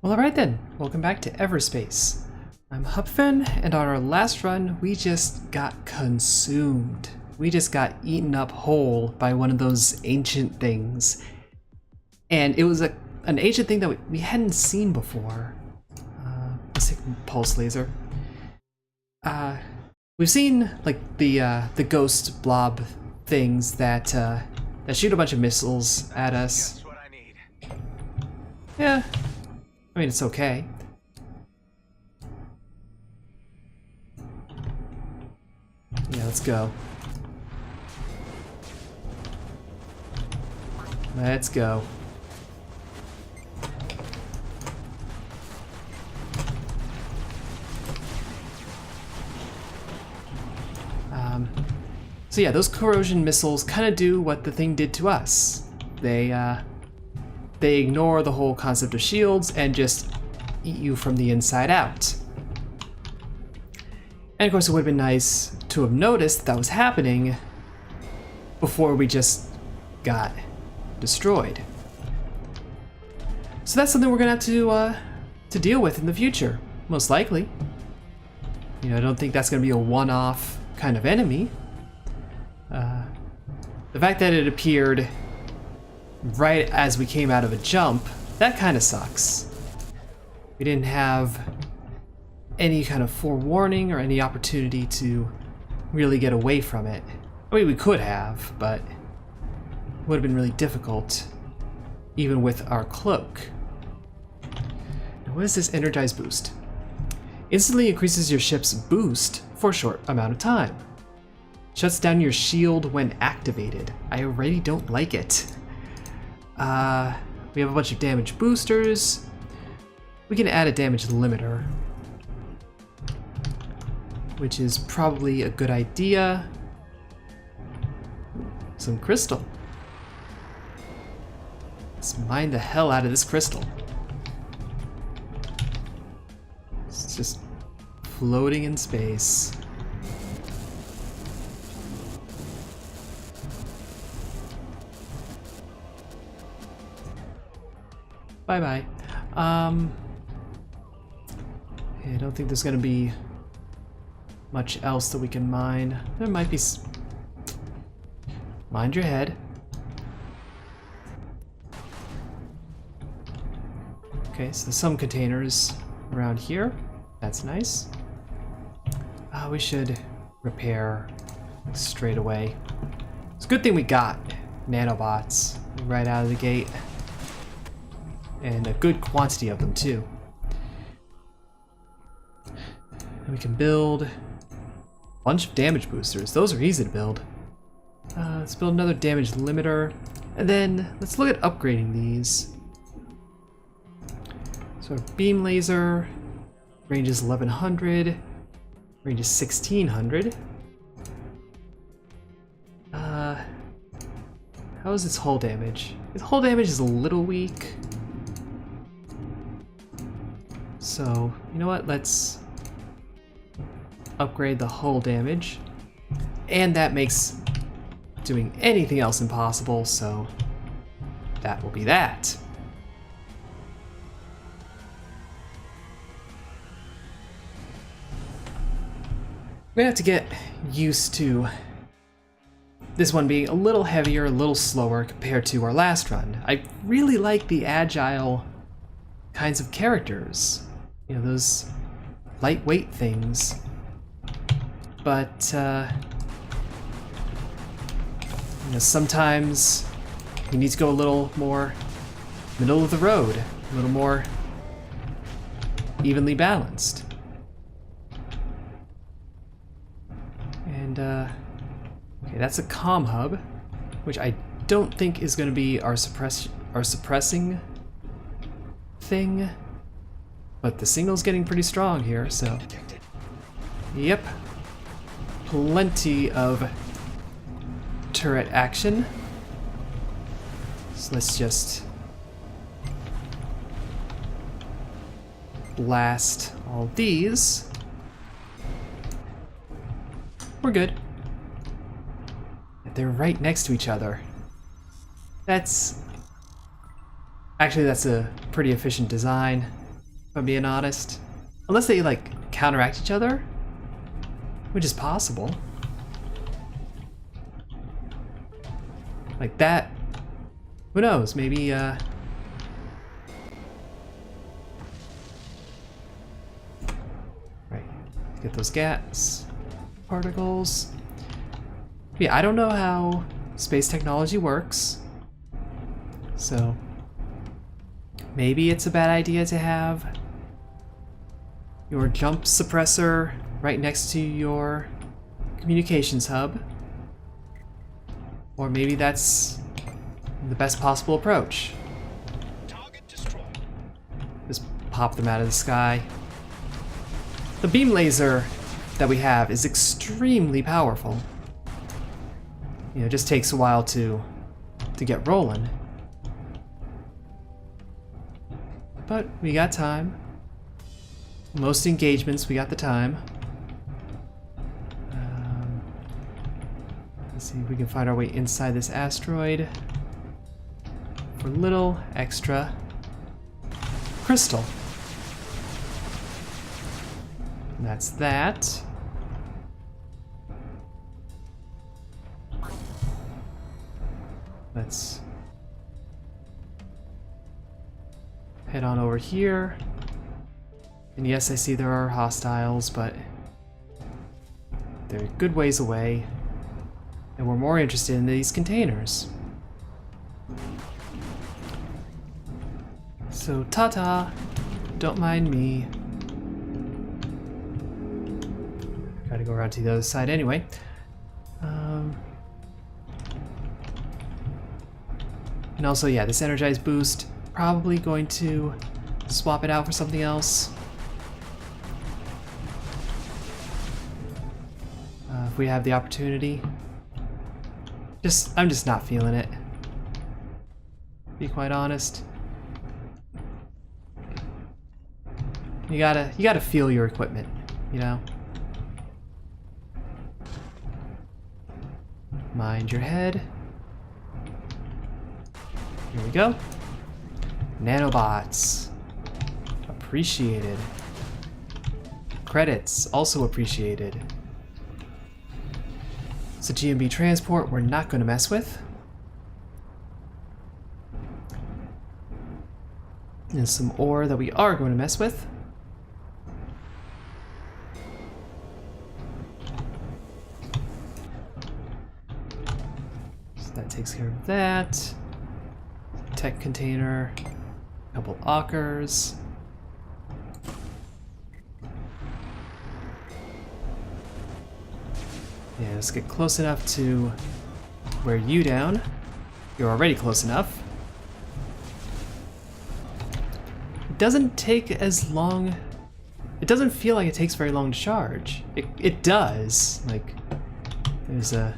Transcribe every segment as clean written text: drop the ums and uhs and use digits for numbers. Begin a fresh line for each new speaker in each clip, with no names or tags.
Well, alright then, welcome back to Everspace. I'm Hupfen, and on our last run, we just got consumed. We just got eaten up whole by one of those ancient things. And it was an ancient thing that we hadn't seen before. Let's take pulse laser. We've seen like the ghost blob things that shoot a bunch of missiles at us.
Just what I need.
Yeah. I mean, it's okay. Yeah, let's go. Let's go. So yeah, those corrosion missiles kind of do what the thing did to us. They ignore the whole concept of shields and just eat you from the inside out. And of course it would have been nice to have noticed that was happening before we just got destroyed. So that's something we're gonna have to deal with in the future, most likely. You know, I don't think that's gonna be a one-off kind of enemy. The fact that it appeared right as we came out of a jump, that kind of sucks. We didn't have any kind of forewarning or any opportunity to really get away from it. I mean, we could have, but it would have been really difficult, even with our cloak. Now, what is this energize boost? Instantly increases your ship's boost for a short amount of time. Shuts down your shield when activated. I already don't like it. We have a bunch of damage boosters. We can add a damage limiter, which is probably a good idea. Some crystal. Let's mine the hell out of this crystal. It's just floating in space. Bye-bye. Yeah, I don't think there's gonna be much else that we can mine. There might be mind your head. Okay, so there's some containers around here. That's nice. We should repair straight away. It's a good thing we got nanobots right out of the gate. And a good quantity of them too. And we can build a bunch of damage boosters. Those are easy to build. Let's build another damage limiter. And then let's look at upgrading these. So our beam laser, range is 1100, range is 1600. How is its hull damage? Its hull damage is a little weak. So, you know what, let's upgrade the hull damage. And that makes doing anything else impossible, so that will be that. We're gonna have to get used to this one being a little heavier, a little slower compared to our last run. I really like the agile kinds of characters. You know, those lightweight things. But, you know, sometimes you need to go a little more middle of the road, a little more evenly balanced. And, okay, that's a comm hub, which I don't think is going to be our suppressing thing. But the signal's getting pretty strong here, so... Yep. Plenty of turret action. So let's just blast all these. We're good. They're right next to each other. That's... Actually, that's a pretty efficient design. if I'm being honest. Unless they, like, counteract each other, which is possible. Like that. Who knows? Maybe, Right, get those gas particles. Yeah, I don't know how space technology works. So, maybe it's a bad idea to have your jump suppressor right next to your communications hub. Or maybe that's the best possible approach.
Target destroyed.
Just pop them out of the sky. The beam laser that we have is extremely powerful. You know, it just takes a while to get rolling. But we got time. Most engagements, we got the time. Let's see if we can find our way inside this asteroid for a little extra crystal. And that's that. Let's head on over here. And yes, I see there are hostiles, but they're a good ways away. And we're more interested in these containers. So, ta-ta. Don't mind me. Gotta go around to the other side anyway. And also, yeah, this energized boost, probably going to swap it out for something else. If we have the opportunity. I'm just not feeling it. Be quite honest. You gotta feel your equipment, you know? Mind your head. Here we go. Nanobots. Appreciated. Credits, also appreciated. So GMB transport, we're not going to mess with. And some ore that we are going to mess with. So that takes care of that. Tech container, a couple ockers. Yeah, let's get close enough to wear you down. You're already close enough. It doesn't take as long. It doesn't feel like it takes very long to charge. It does. Like, there's a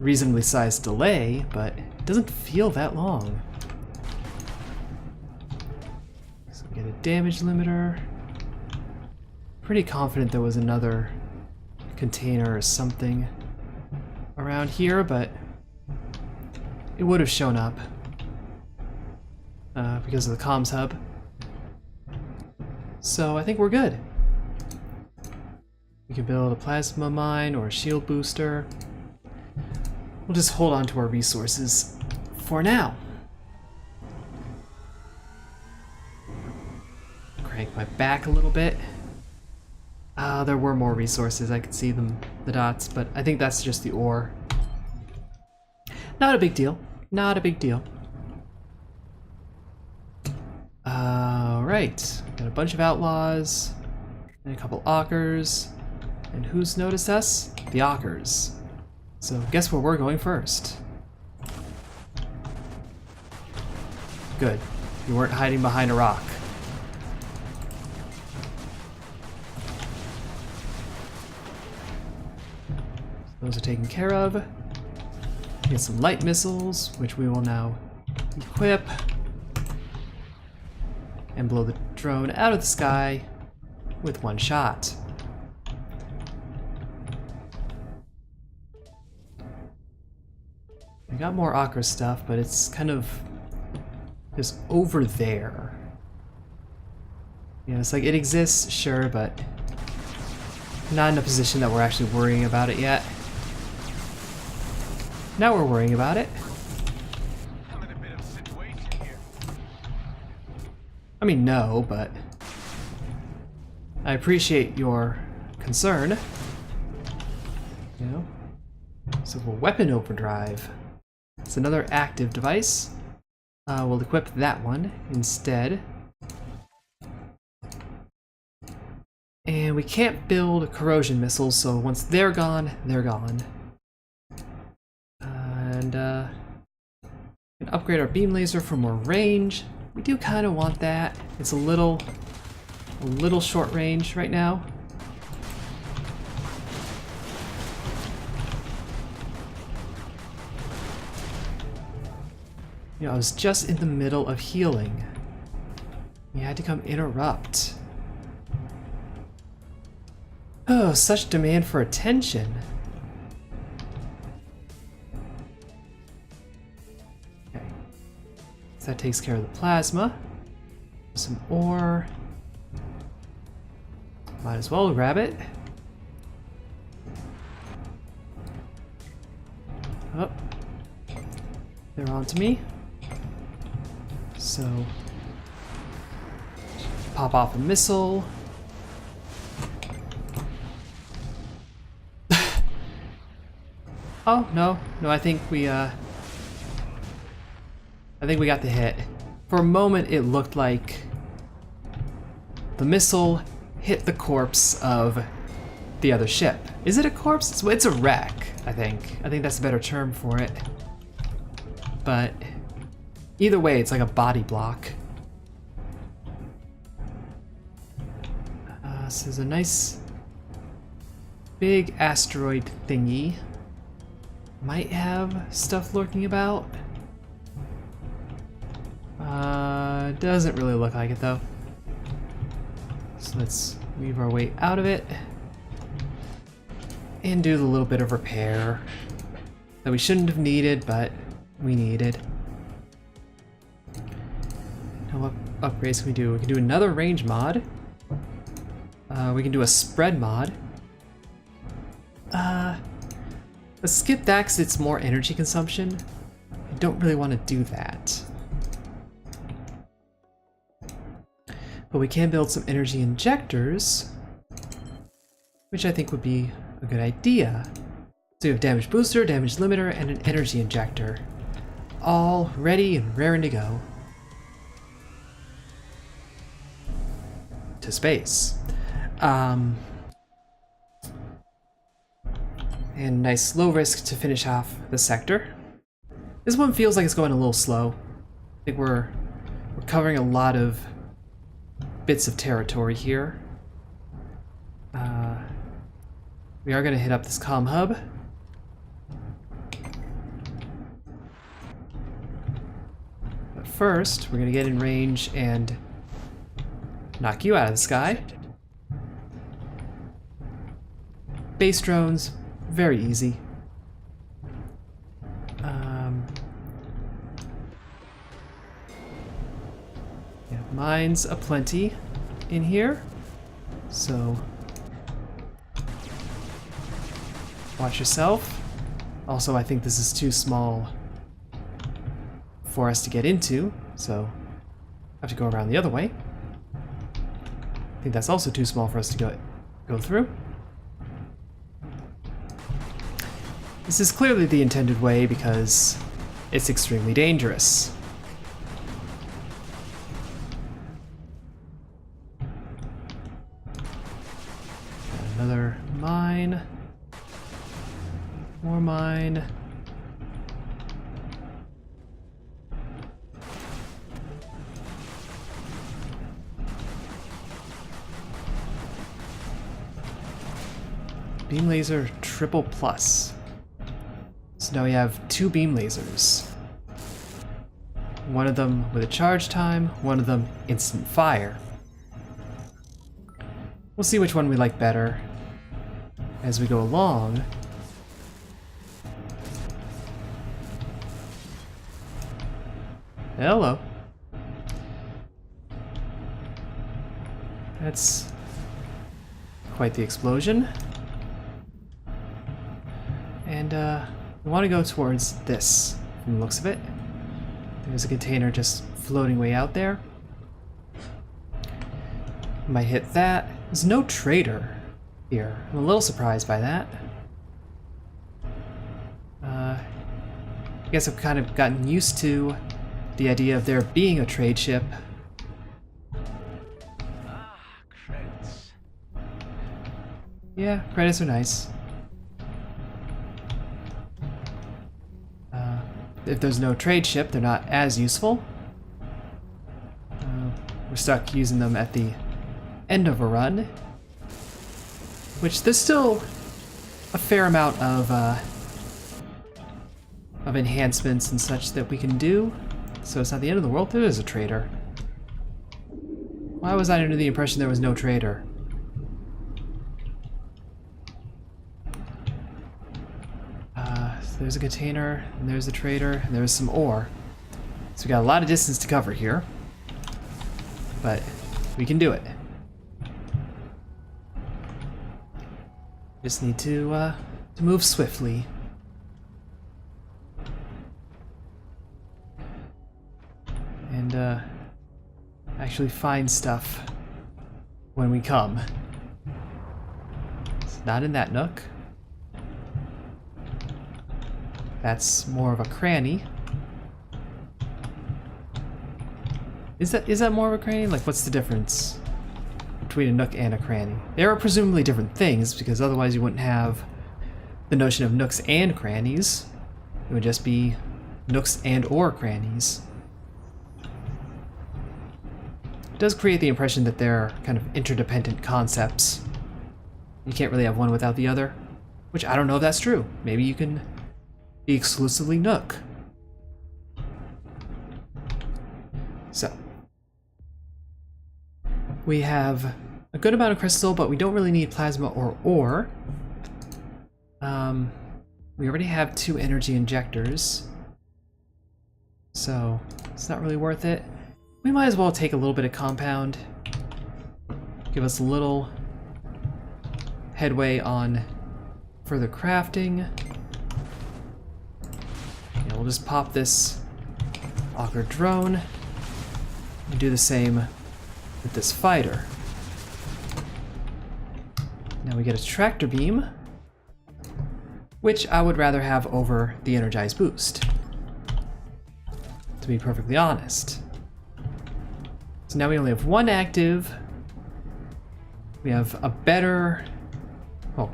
reasonably sized delay, but it doesn't feel that long. So we get a damage limiter. Pretty confident there was another container or something around here, but it would have shown up because of the comms hub. So I think we're good. We can build a plasma mine or a shield booster. We'll just hold on to our resources for now. Crank my back a little bit. There were more resources, I could see them, the dots, but I think that's just the ore. Not a big deal. Not a big deal. Alright, got a bunch of outlaws, and a couple ockers, and who's noticed us? The ockers. So guess where we're going first. Good, you weren't hiding behind a rock. Those are taken care of. Get some light missiles, which we will now equip. And blow the drone out of the sky with one shot. I got more Akra stuff, but it's kind of just over there. You know, it's like it exists, sure, but not in a position that we're actually worrying about it yet. Now we're worrying about it.
I'm in a bit of a situation here.
I mean, no, but I appreciate your concern. You know? So for weapon overdrive, it's another active device. We'll equip that one instead. And we can't build corrosion missiles, so once they're gone, they're gone. And we can upgrade our beam laser for more range. We do kind of want that. It's a little short range right now. You know, I was just in the middle of healing. You had to come interrupt. Oh, such demand for attention. Okay. So that takes care of the plasma. Some ore. Might as well grab it. Oh. They're on to me. So, pop off a missile. Oh, no, I think we got the hit. For a moment, it looked like the missile hit the corpse of the other ship. Is it a corpse? It's a wreck, I think. I think that's a better term for it. But either way, it's like a body block. This is a nice big asteroid thingy. Might have stuff lurking about. Doesn't really look like it though. So let's weave our way out of it and do the little bit of repair that we shouldn't have needed, but we needed. Now what upgrades can we do? We can do another range mod. We can do a spread mod. Let's skip that because it's more energy consumption. I don't really want to do that. But we can build some energy injectors, which I think would be a good idea. So we have damage booster, damage limiter, and an energy injector. All ready and raring to go. To space. And nice low risk to finish off the sector. This one feels like it's going a little slow. I think we're covering a lot of bits of territory here. We are going to hit up this comm hub. But first, we're going to get in range and knock you out of the sky. Base drones, very easy. Yeah, mines aplenty in here, so watch yourself. Also, I think this is too small for us to get into, so I have to go around the other way. I think that's also too small for us to go through. This is clearly the intended way because it's extremely dangerous. Another mine. More mine. Beam laser triple plus. So now we have 2 beam lasers. One of them with a charge time, one of them instant fire. We'll see which one we like better as we go along. Hello. That's quite the explosion. And we want to go towards this, from the looks of it. There's a container just floating way out there. Might hit that. There's no trader here. I'm a little surprised by that. I guess I've kind of gotten used to the idea of there being a trade ship.
Ah, credits.
Yeah, credits are nice. If there's no trade ship, they're not as useful. We're stuck using them at the end of a run, which there's still a fair amount of enhancements and such that we can do. So it's not the end of the world. There is a trader. Why was I under the impression there was no trader? So there's a container, and there's a trader, and there's some ore. So we got a lot of distance to cover here, but we can do it. Just need to move swiftly. And actually find stuff when we come. It's not in that nook. That's more of a cranny. Is that more of a cranny? Like, what's the difference between a nook and a cranny? They are presumably different things, because otherwise you wouldn't have the notion of nooks and crannies. It would just be nooks and or crannies. It does create the impression that they're kind of interdependent concepts. You can't really have one without the other, which I don't know if that's true. Maybe you can be exclusively nook. So we have a good amount of crystal, but we don't really need plasma or ore. We already have 2 energy injectors, so it's not really worth it. We might as well take a little bit of compound, give us a little headway on further crafting. And we'll just pop this auger drone and do the same with this fighter. Now we get a tractor beam, which I would rather have over the energized boost, to be perfectly honest. So now we only have 1 active. We have a better, well,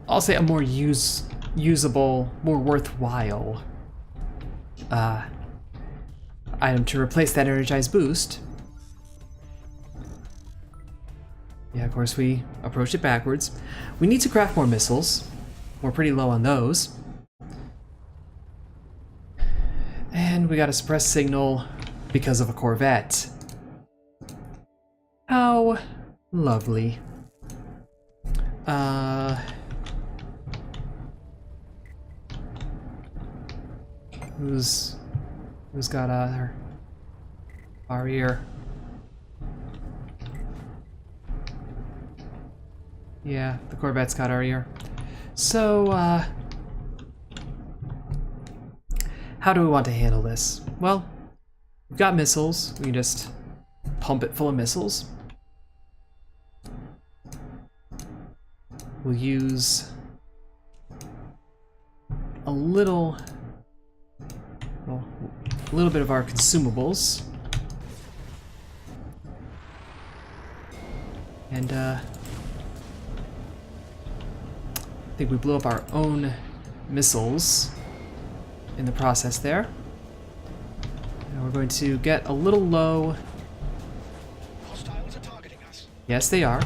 I'll say a more usable, more worthwhile item to replace that energized boost. Yeah, of course we approached it backwards. We need to craft more missiles. We're pretty low on those. And we got a suppressed signal because of a Corvette. How lovely. Who's got our ear? Yeah, the Corvette's got our ear. So, how do we want to handle this? Well, we've got missiles. We can just pump it full of missiles. We'll use a little bit of our consumables. And, I think we blew up our own missiles in the process there. And we're going to get a little low.
Hostiles are targeting us.
Yes, they are.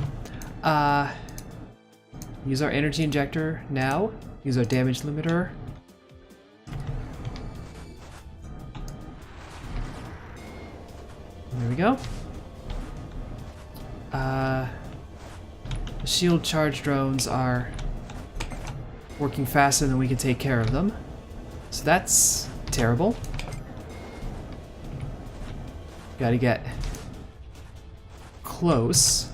Use our energy injector now. Use our damage limiter. There we go. The shield charge drones are working faster than we can take care of them. So that's terrible. Gotta get close.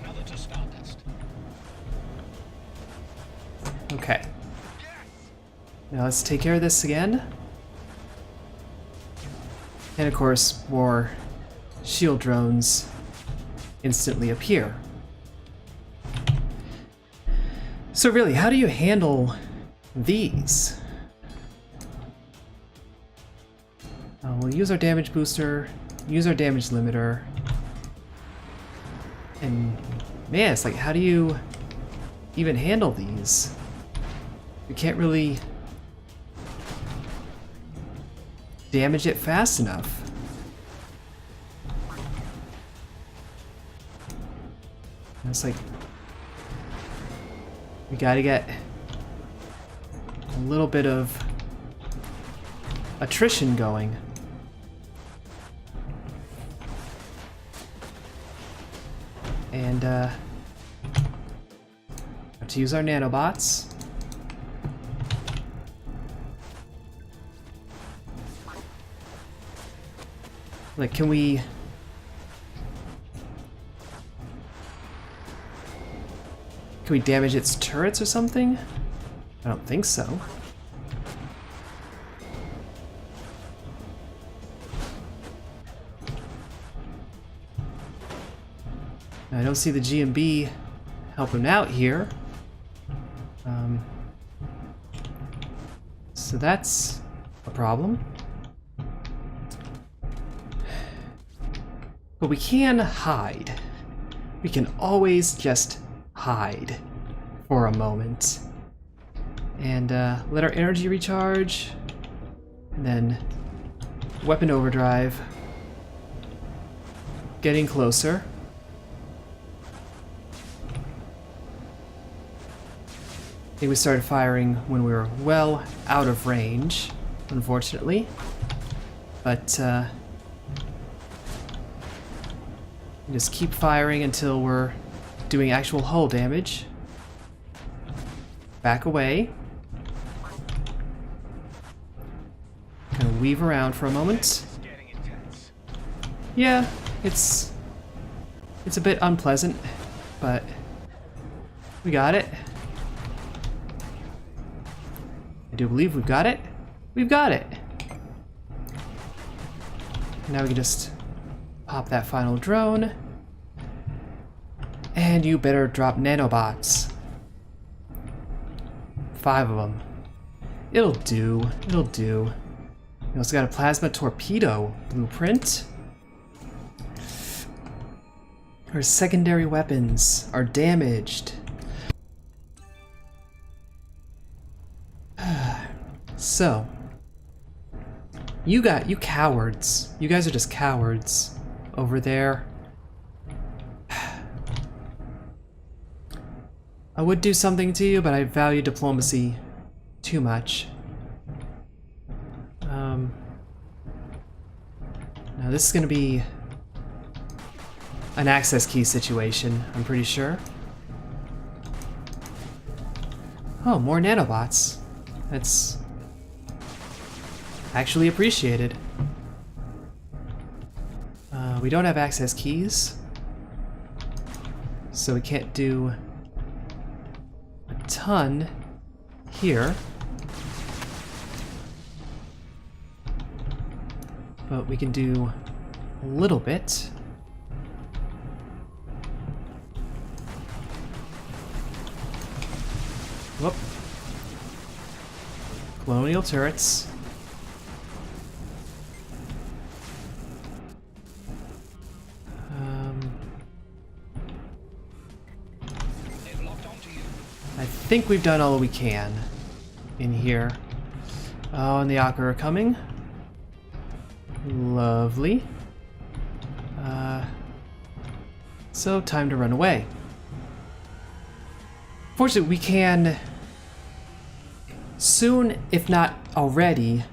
Another to Stardust.
Okay. Now let's take care of this again. And of course, more shield drones instantly appear. So really, how do you handle these? We'll use our damage booster, use our damage limiter, and man, it's like, how do you even handle these? You can't really damage it fast enough. And it's like, we gotta get a little bit of attrition going. And have to use our nanobots. Like, can we damage its turrets or something? I don't think so. I don't see the GMB helping out here. So that's a problem. But we can hide. We can always just hide for a moment. And let our energy recharge. And then weapon overdrive. Getting closer. I think we started firing when we were well out of range, unfortunately. But just keep firing until we're doing actual hull damage. Back away. Kind of weave around for a moment. Yeah, it's a bit unpleasant, but we got it. I do believe we've got it. We've got it. Now we can just pop that final drone. And you better drop nanobots. 5 of them. It'll do. It'll do. We also got a plasma torpedo blueprint. Our secondary weapons are damaged. So, you cowards. You guys are just cowards over there. I would do something to you, but I value diplomacy too much. Now this is gonna be an access key situation, I'm pretty sure. Oh, more nanobots. That's actually appreciated. We don't have access keys, so we can't do a ton here. But we can do a little bit. Whoop. Colonial turrets. I think we've done all we can in here. Oh, and the Akka are coming. Lovely. So time to run away. Fortunately, we can soon, if not already,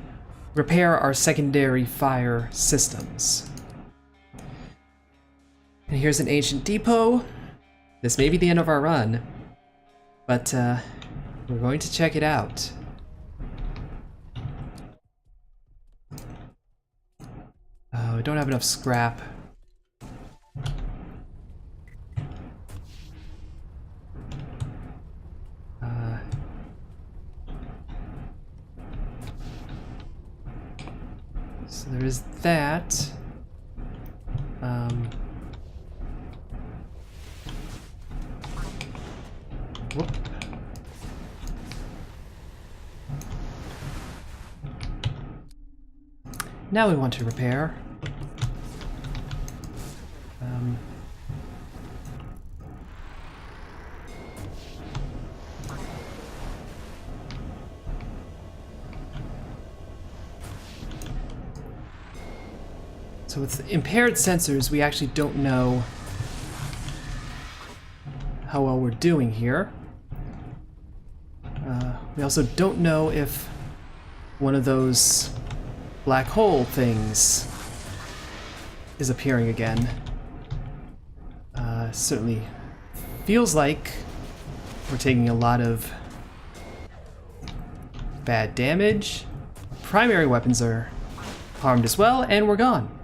repair our secondary fire systems. And here's an ancient depot. This may be the end of our run, but we're going to check it out. I don't have enough scrap. So there is that. Whoop. Now we want to repair. So with impaired sensors, we actually don't know how well we're doing here. We also don't know if one of those black hole things is appearing again. Certainly feels like we're taking a lot of bad damage. Primary weapons are harmed as well, and we're gone.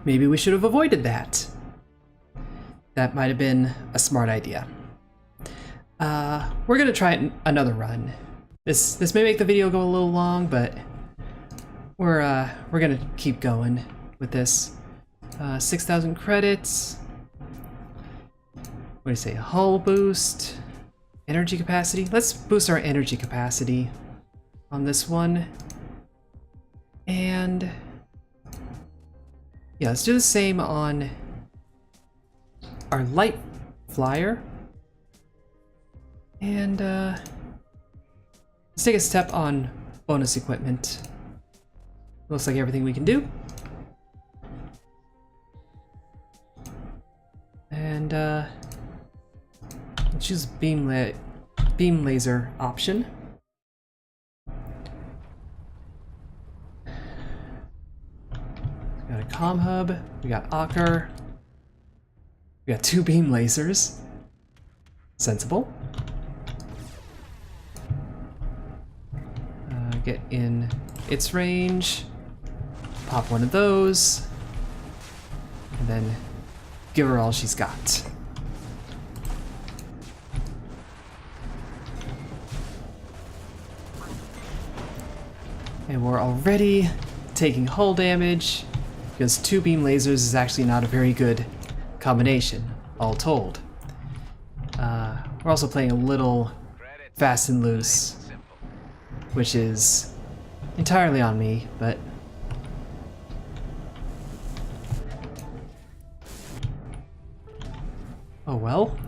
Maybe we should have avoided that. That might have been a smart idea. We're gonna try another run. This may make the video go a little long, but we're gonna keep going with this. 6,000 credits. What do you say? Hull boost, energy capacity. Let's boost our energy capacity on this one, and yeah, let's do the same on our light flyer. And let's take a step on bonus equipment. Looks like everything we can do. And let's choose beam laser option. We got a comm hub, we got Ocker, we got 2 beam lasers. Sensible. Get in its range, pop one of those, and then give her all she's got. And we're already taking hull damage, because 2 beam lasers is actually not a very good combination, all told. We're also playing a little fast and loose, which is entirely on me, but oh well.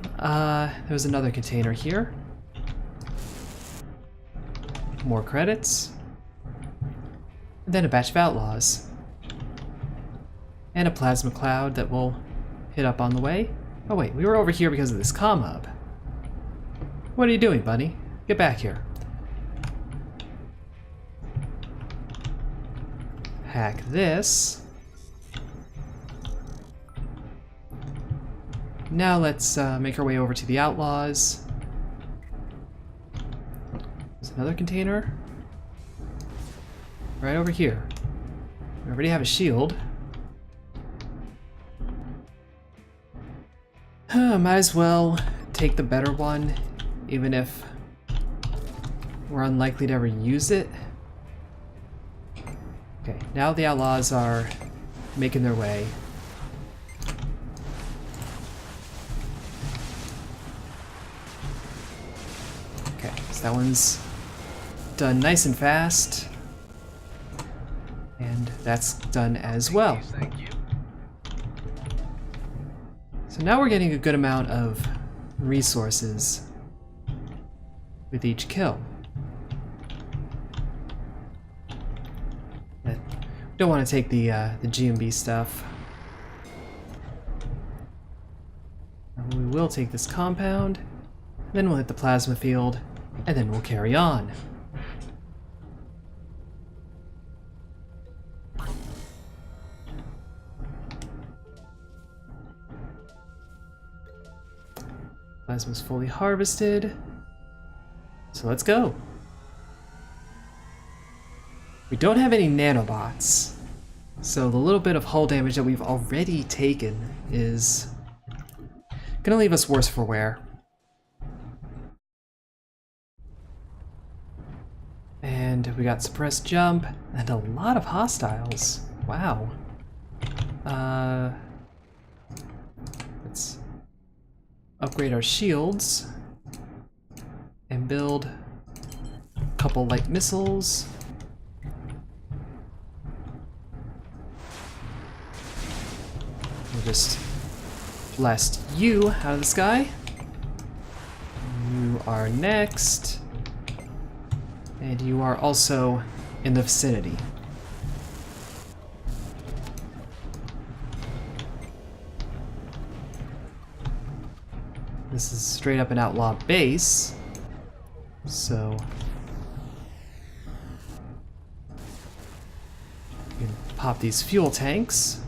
There's another container here. More credits. And then a batch of outlaws. And a plasma cloud that we'll hit up on the way. Oh wait, we were over here because of this comm hub. What are you doing, buddy? Get back here. Hack this. Now let's make our way over to the outlaws. There's another container. Right over here. We already have a shield. Might as well take the better one, even if we're unlikely to ever use it. Okay, now the outlaws are making their way. Okay, so that one's done nice and fast. And that's done as well.
Thank you.
So now we're getting a good amount of resources with each kill. But don't want to take the GMB stuff. We will take this compound, then we'll hit the plasma field, and then we'll carry on. Plasma's fully harvested, so let's go. We don't have any nanobots, so the little bit of hull damage that we've already taken is gonna leave us worse for wear. And we got suppressed jump and a lot of hostiles. Wow. Let's upgrade our shields and build a couple light missiles. We'll just blast you out of the sky. You are next. And you are also in the vicinity. This is straight up an outlaw base, so you can pop these fuel tanks.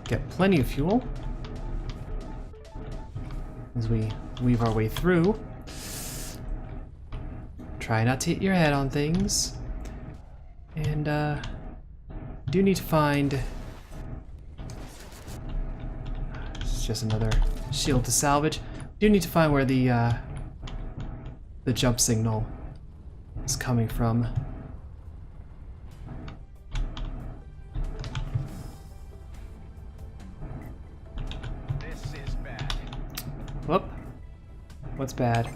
Get plenty of fuel as we weave our way through. Try not to hit your head on things. And do need to find... It's just another shield to salvage. Do need to find where the jump signal is coming from. Whoop. What's bad?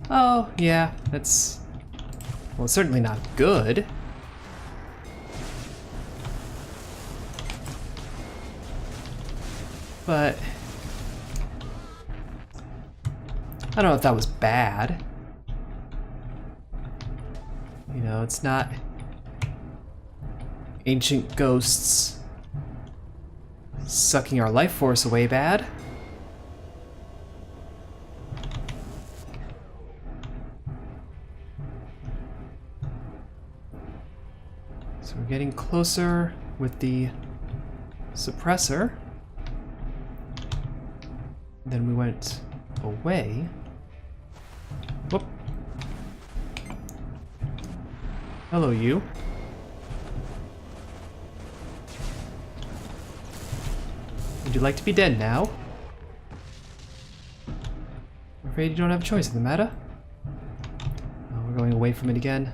Oh, yeah, that's... Well, it's certainly not good. But... I don't know if that was bad. You know, it's not... ancient ghosts sucking our life force away bad. So we're getting closer with the suppressor. Then we went away. Whoop. Hello, you. Would you like to be dead now? I'm afraid you don't have a choice in the matter. Oh, we're going away from it again.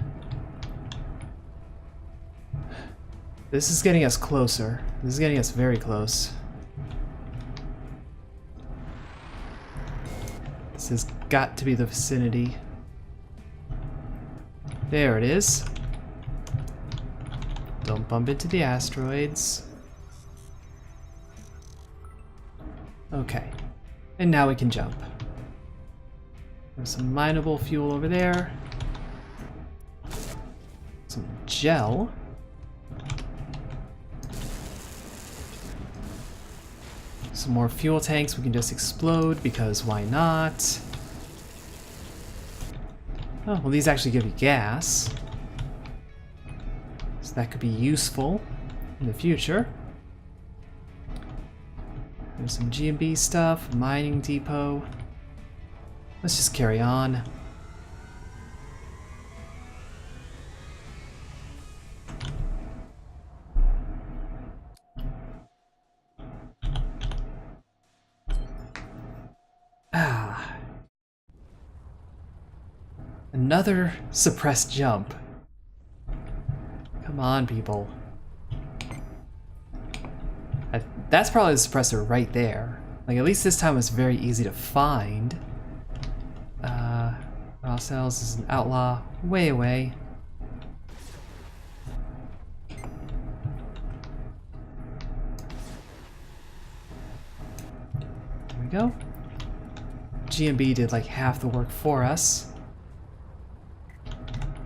This is getting us closer. This is getting us very close. This has got to be the vicinity. There it is. Don't bump into the asteroids. Okay. And now we can jump. There's some mineable fuel over there. Some gel. Some more fuel tanks we can just explode, because why not? Oh, well, these actually give you gas. So that could be useful in the future. There's some G&B stuff, mining depot. Let's just carry on. Another suppressed jump. Come on, people. That's probably the suppressor right there. Like, at least this time it's very easy to find. Cells is an outlaw way away. There we go. G&B did like half the work for us.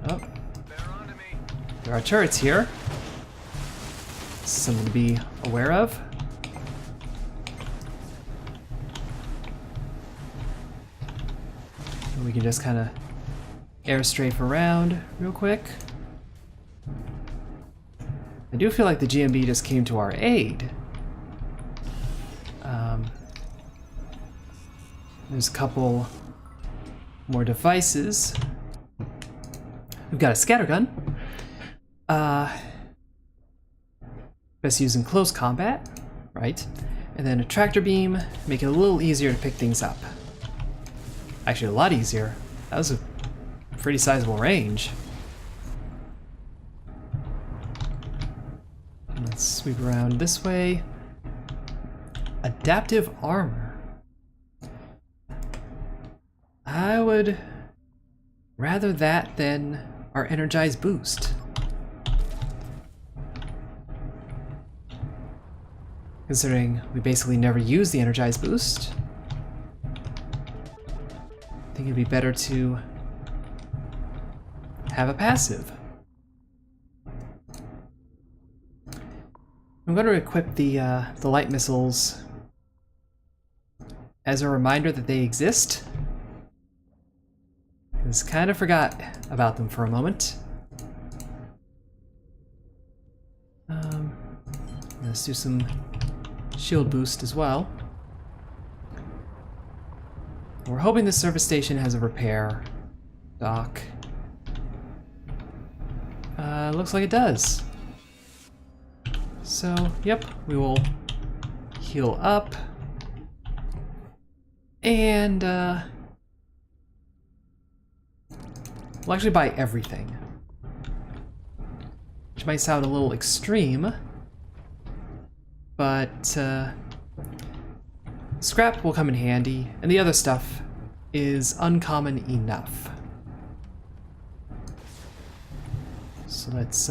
Oh. There are turrets here. Something to be aware of. And we can just kind of airstrafe around real quick. I do feel like the GMB just came to our aid. There's a couple more devices. We've got a scattergun. Best used in close combat, right? And then a tractor beam, make it a little easier to pick things up. Actually, a lot easier. That was a pretty sizable range. Let's sweep around this way. Adaptive armor. I would rather that than our energized boost. Considering we basically never use the energized boost, I think it'd be better to have a passive. I'm going to equip the light missiles as a reminder that they exist. Just kind of forgot about them for a moment. Let's do some shield boost as well. We're hoping the service station has a repair dock. Looks like it does. So, yep, we will heal up. And, we'll actually buy everything. Which might sound a little extreme, but, scrap will come in handy, and the other stuff is uncommon enough. So let's,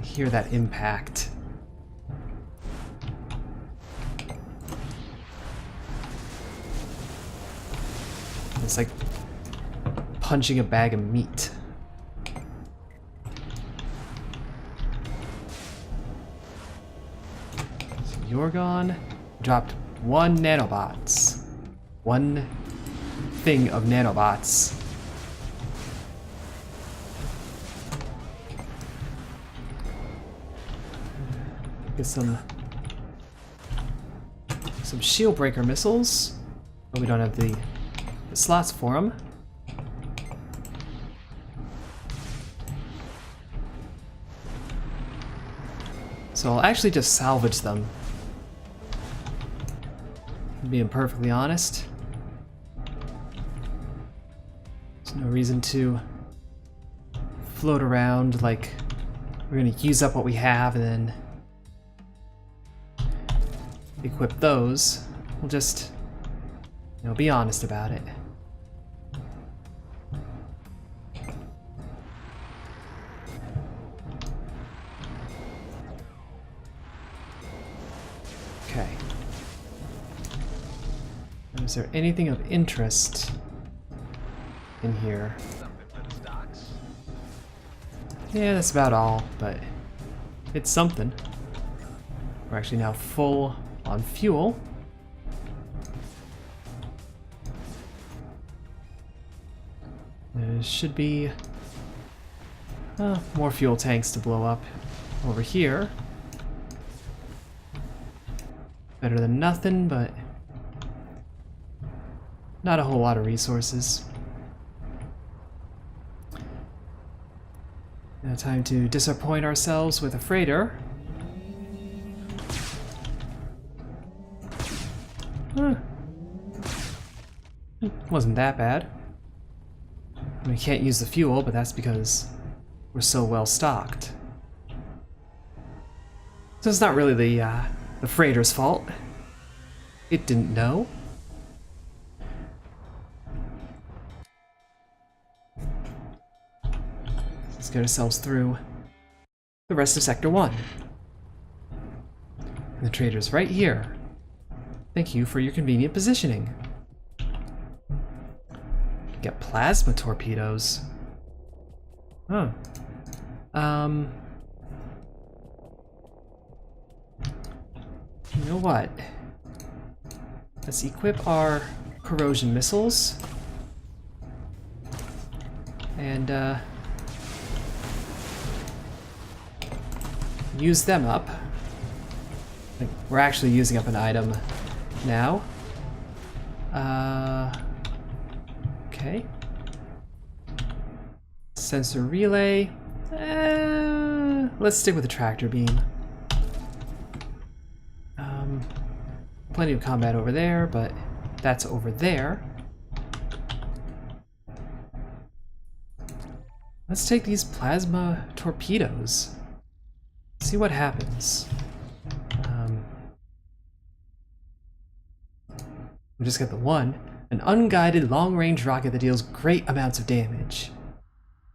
hear that impact. It's like punching a bag of meat. So you're gone. Dropped 1 nanobots. 1 thing of nanobots. Get some shield breaker missiles, but we don't have the slots for them. So I'll actually just salvage them. Being perfectly honest, there's no reason to float around like we're gonna use up what we have and then equip those. We'll just, you know, be honest about it. Okay. Is there anything of interest in here? Yeah, that's about all, but it's something. We're actually now full on fuel. There should be more fuel tanks to blow up over here. Better than nothing, but not a whole lot of resources. Now time to disappoint ourselves with a freighter. Wasn't that bad. We can't use the fuel, but that's because we're so well stocked. So it's not really the freighter's fault. It didn't know. Let's get ourselves through the rest of Sector 1. And the trader's right here. Thank you for your convenient positioning. Get plasma torpedoes. Huh. You know what? Let's equip our corrosion missiles. And, use them up. Like, we're actually using up an item now. Okay. Sensor relay. Let's stick with the tractor beam. Plenty of combat over there, but that's over there. Let's take these plasma torpedoes. See what happens. We just got the one. An unguided long-range rocket that deals great amounts of damage.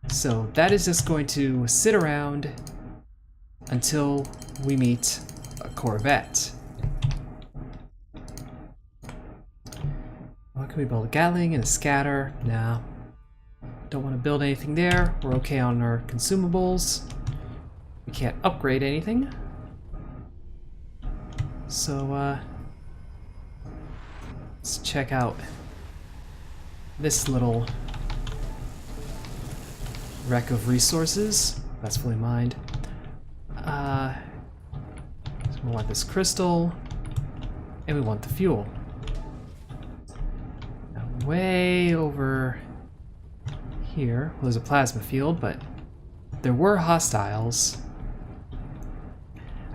So that is just going to sit around until we meet a Corvette. What can we build? A Gatling and a scatter? Nah. Don't want to build anything there. We're okay on our consumables. We can't upgrade anything. So, let's check out this little wreck of resources. That's fully mined. So we want this crystal, and we want the fuel. Now, way over here, well, there's a plasma field, but there were hostiles.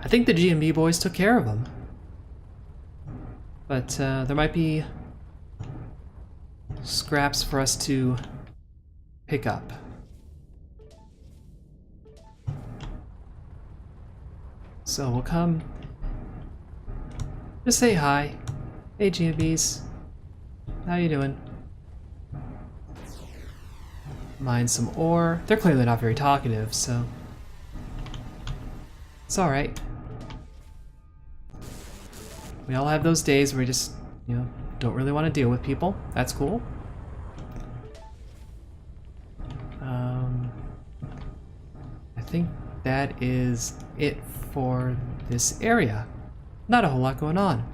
I think the GMB boys took care of them. But there might be scraps for us to pick up. So we'll come, just say hi. Hey GMBs, how you doing? Mine some ore. They're clearly not very talkative, so it's alright. We all have those days where we just, you know, don't really want to deal with people. That's cool. I think that is it for this area. Not a whole lot going on.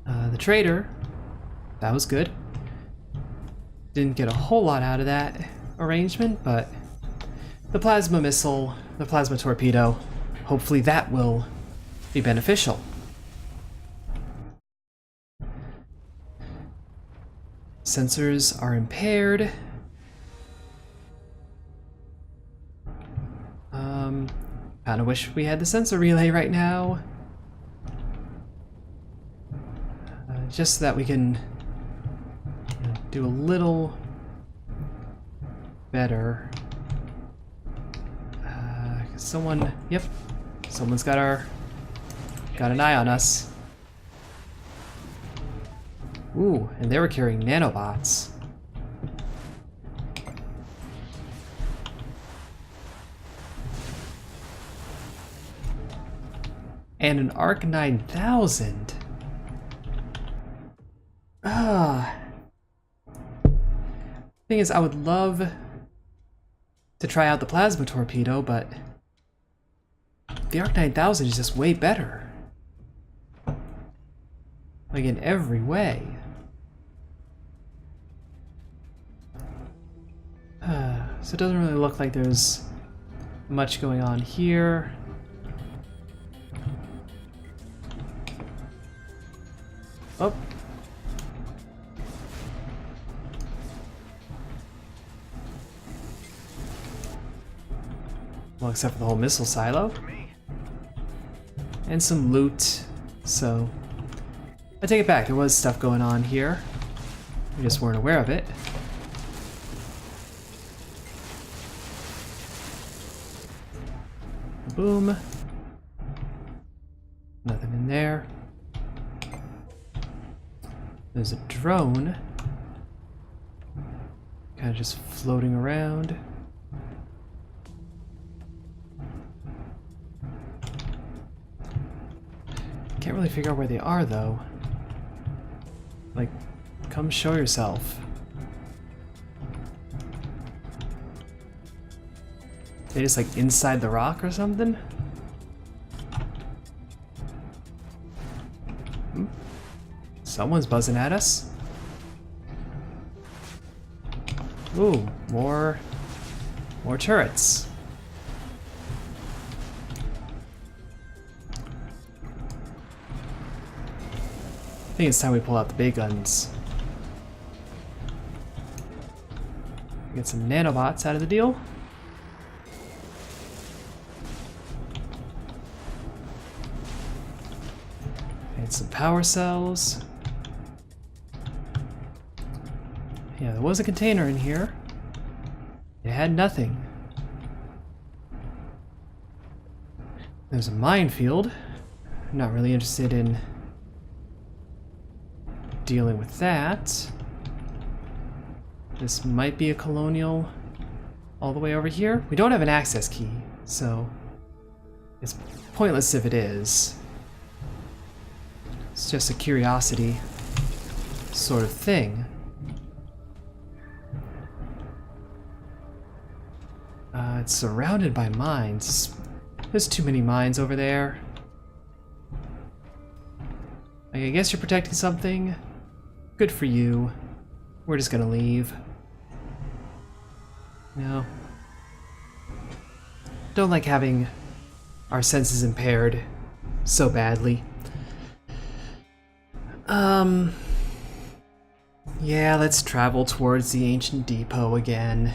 The trader, that was good. Didn't get a whole lot out of that arrangement, but the plasma missile, the plasma torpedo, hopefully that will be beneficial. Sensors are impaired. Kinda wish we had the sensor relay right now. Just so that we can, you know, do a little better. Someone, yep, someone's got an eye on us. Ooh, and they were carrying nanobots. And an ARC 9000. Thing is, I would love to try out the plasma torpedo, but the ARC 9000 is just way better. Like in every way. So it doesn't really look like there's much going on here. Oh. Well, except for the whole missile silo. And some loot, so I take it back, there was stuff going on here. We just weren't aware of it. Boom. Nothing in there. There's a drone. Kind of just floating around. Can't really figure out where they are though. Like, come show yourself. They just like inside the rock or something? Someone's buzzing at us. Ooh, more turrets. I think it's time we pull out the big guns. Get some nanobots out of the deal. And some power cells. Yeah, there was a container in here. It had nothing. There's a minefield. I'm not really interested in dealing with that. This might be a colonial all the way over here. We don't have an access key, so it's pointless if it is. It's just a curiosity sort of thing. It's surrounded by mines. There's too many mines over there. Like, I guess you're protecting something. Good for you. We're just gonna leave. No. Don't like having our senses impaired so badly. Yeah, let's travel towards the ancient depot again.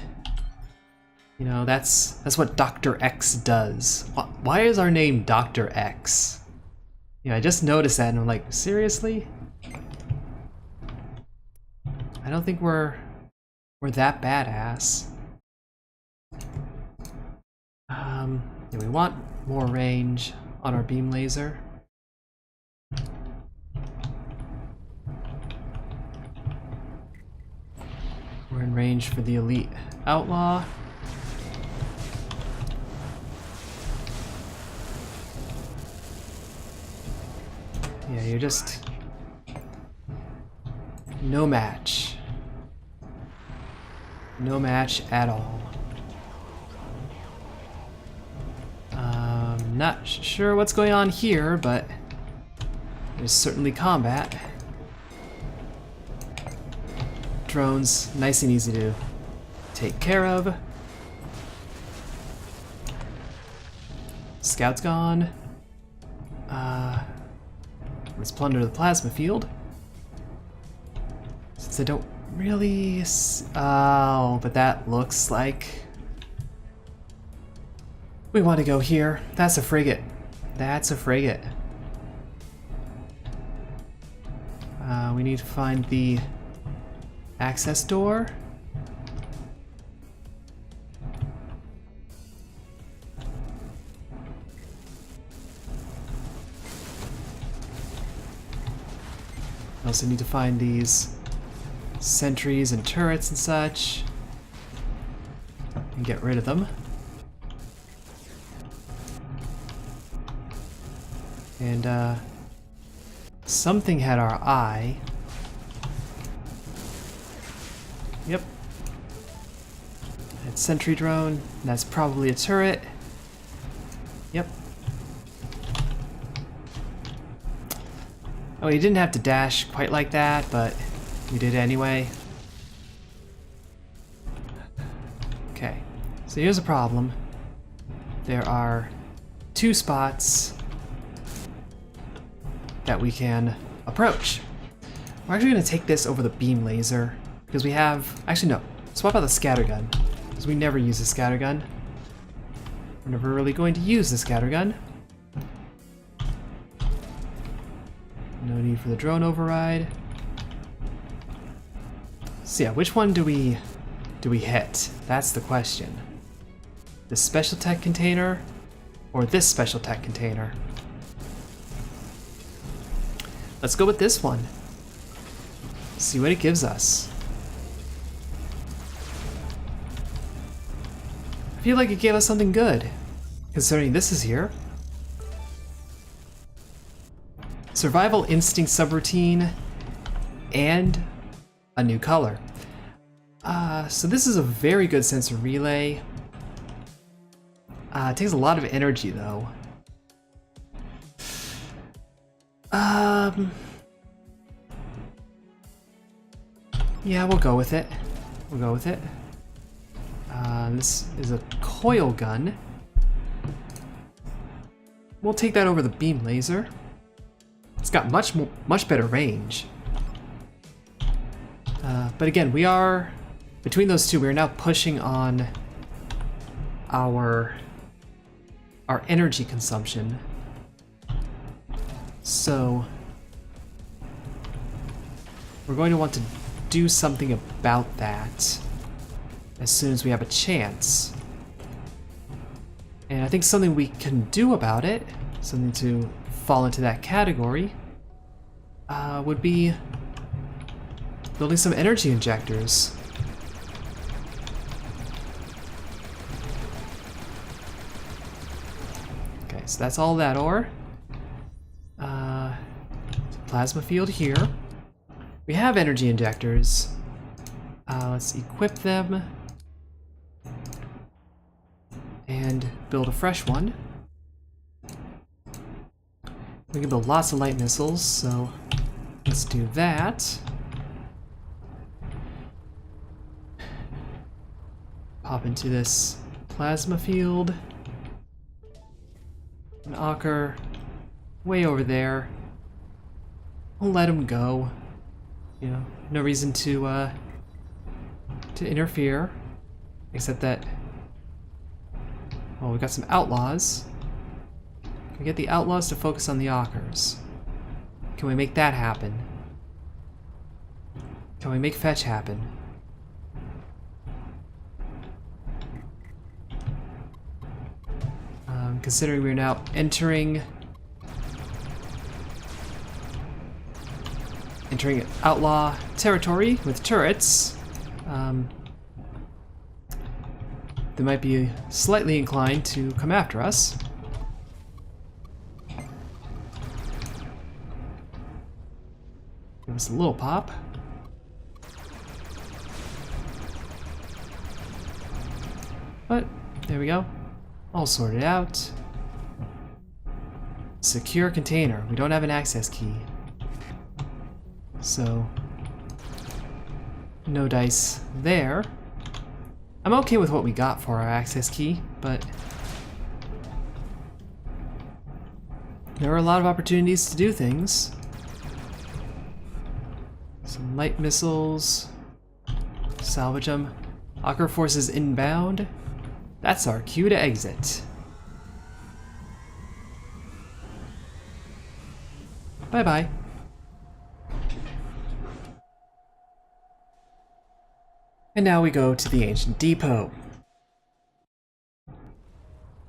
You know, that's what Dr. X does. Why is our name Dr. X? You know, I just noticed that and I'm like, seriously? I don't think we're that badass. Yeah, we want more range on our beam laser. We're in range for the elite outlaw. Yeah, you're just no match. No match at all. Not sure what's going on here, but there's certainly combat. Drones, nice and easy to take care of. Scout's gone. Let's plunder the plasma field. Since I don't really... Oh, but that looks like... We want to go here. That's a frigate. That's a frigate. We need to find the access door. I also need to find these sentries and turrets and such and get rid of them. And something had our eye. Yep. It's sentry drone. That's probably a turret. Yep. Oh, he didn't have to dash quite like that, but we did anyway. Okay, so here's a problem. There are two spots that we can approach. We're actually going to take this over the beam laser because we have... Actually, no. Swap out the scattergun because we never use the scattergun. We're never really going to use the scattergun. No need for the drone override. So yeah, which one do we hit? That's the question. The special tech container or this special tech container? Let's go with this one. See what it gives us. I feel like it gave us something good, considering this is here. Survival instinct subroutine and a new color. So this is a very good sensor relay. It takes a lot of energy though. Yeah, we'll go with it. We'll go with it. This is a coil gun. We'll take that over the beam laser. It's got much better range. But again, we are, between those two, we are now pushing on our energy consumption. So we're going to want to do something about that as soon as we have a chance. And I think something we can do about it, something to fall into that category, would be building some energy injectors. Okay, so that's all that ore. Plasma field here. We have energy injectors. Let's equip them and build a fresh one. We can build lots of light missiles, so let's do that. Pop into this plasma field. An Ocker way over there. We'll let him go. You know, no reason to interfere, except that, well, we've got some outlaws. Can we get the outlaws to focus on the Ockers? Can we make that happen? Can we make fetch happen? Considering we're now entering outlaw territory with turrets, they might be slightly inclined to come after us. Give us a little pop. But there we go. All sorted out. Secure container. We don't have an access key. So no dice there. I'm okay with what we got for our access key, but there are a lot of opportunities to do things. Some light missiles. Salvage them. Ocker forces inbound. That's our cue to exit. Bye-bye. And now we go to the ancient depot.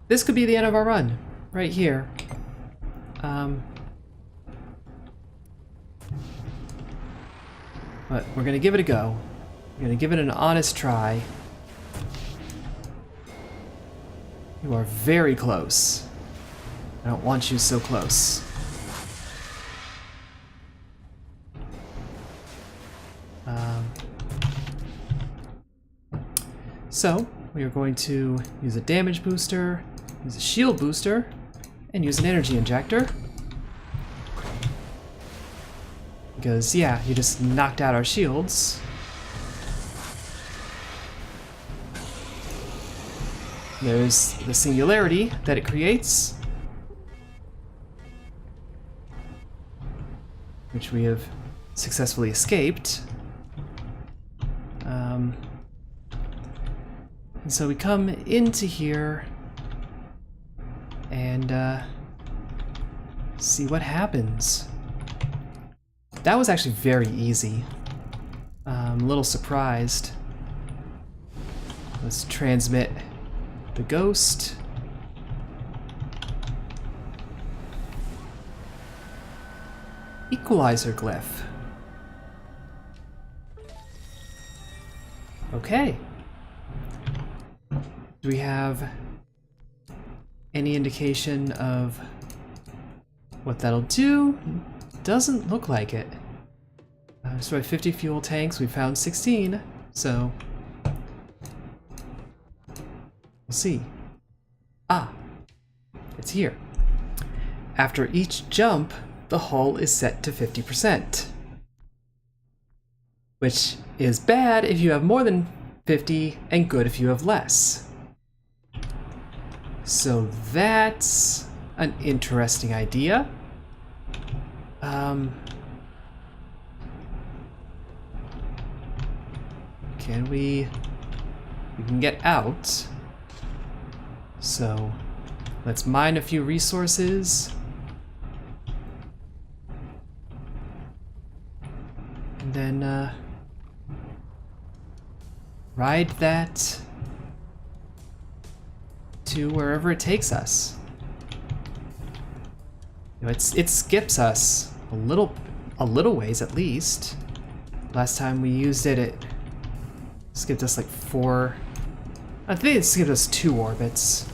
This could be the end of our run, right here. But we're gonna give it a go. We're gonna give it an honest try. You are very close. I don't want you so close. So, we are going to use a damage booster, use a shield booster, and use an energy injector. Because, yeah, you just knocked out our shields. There's the singularity that it creates, which we have successfully escaped. And so we come into here and see what happens. That was actually very easy. I'm a little surprised. Let's transmit the ghost. Equalizer glyph. Okay. Do we have any indication of what that'll do? Doesn't look like it. So we have 50 fuel tanks, we found 16, so we'll see. Ah, it's here. After each jump, the hull is set to 50%. Which is bad if you have more than 50 and good if you have less. So that's an interesting idea. Can we can get out. So let's mine a few resources. And then ride that to wherever it takes us. You know, it skips us a little ways at least. Last time we used it, it skipped us like 4. I think it skipped us 2 orbits,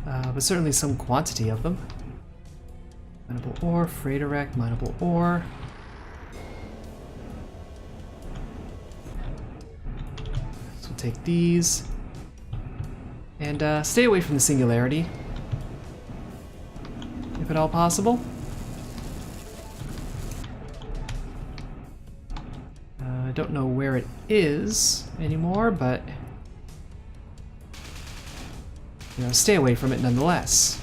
but certainly some quantity of them. Mineable ore, freighter rack, mineable ore. So we'll take these and stay away from the singularity, if at all possible. I don't know where it is anymore, but you know, stay away from it nonetheless.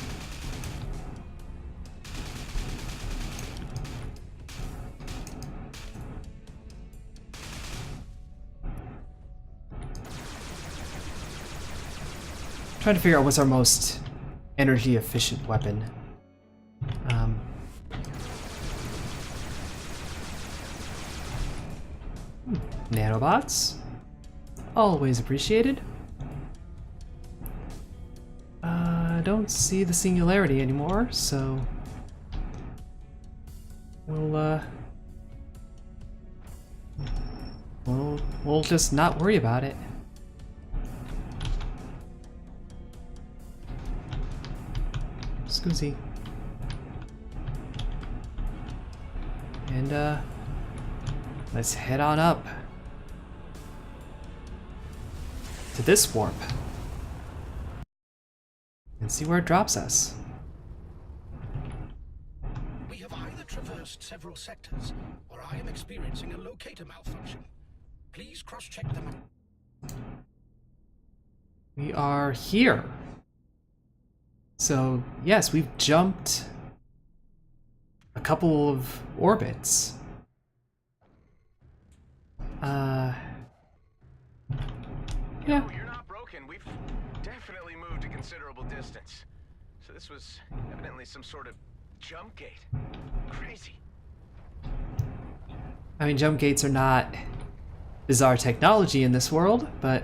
Trying to figure out what's our most energy efficient weapon. Nanobots, always appreciated. I don't see the singularity anymore, so we'll just not worry about it. Scoozy. And let's head on up to this warp and see where it drops us.
We have either traversed several sectors, or I am experiencing a locator malfunction. Please cross-check them.
We are here. So, yes, we've jumped a couple of orbits. Yeah.
No, you're not broken. We've definitely moved a considerable distance. So this was evidently some sort of jump gate. Crazy.
I mean, jump gates are not bizarre technology in this world, but,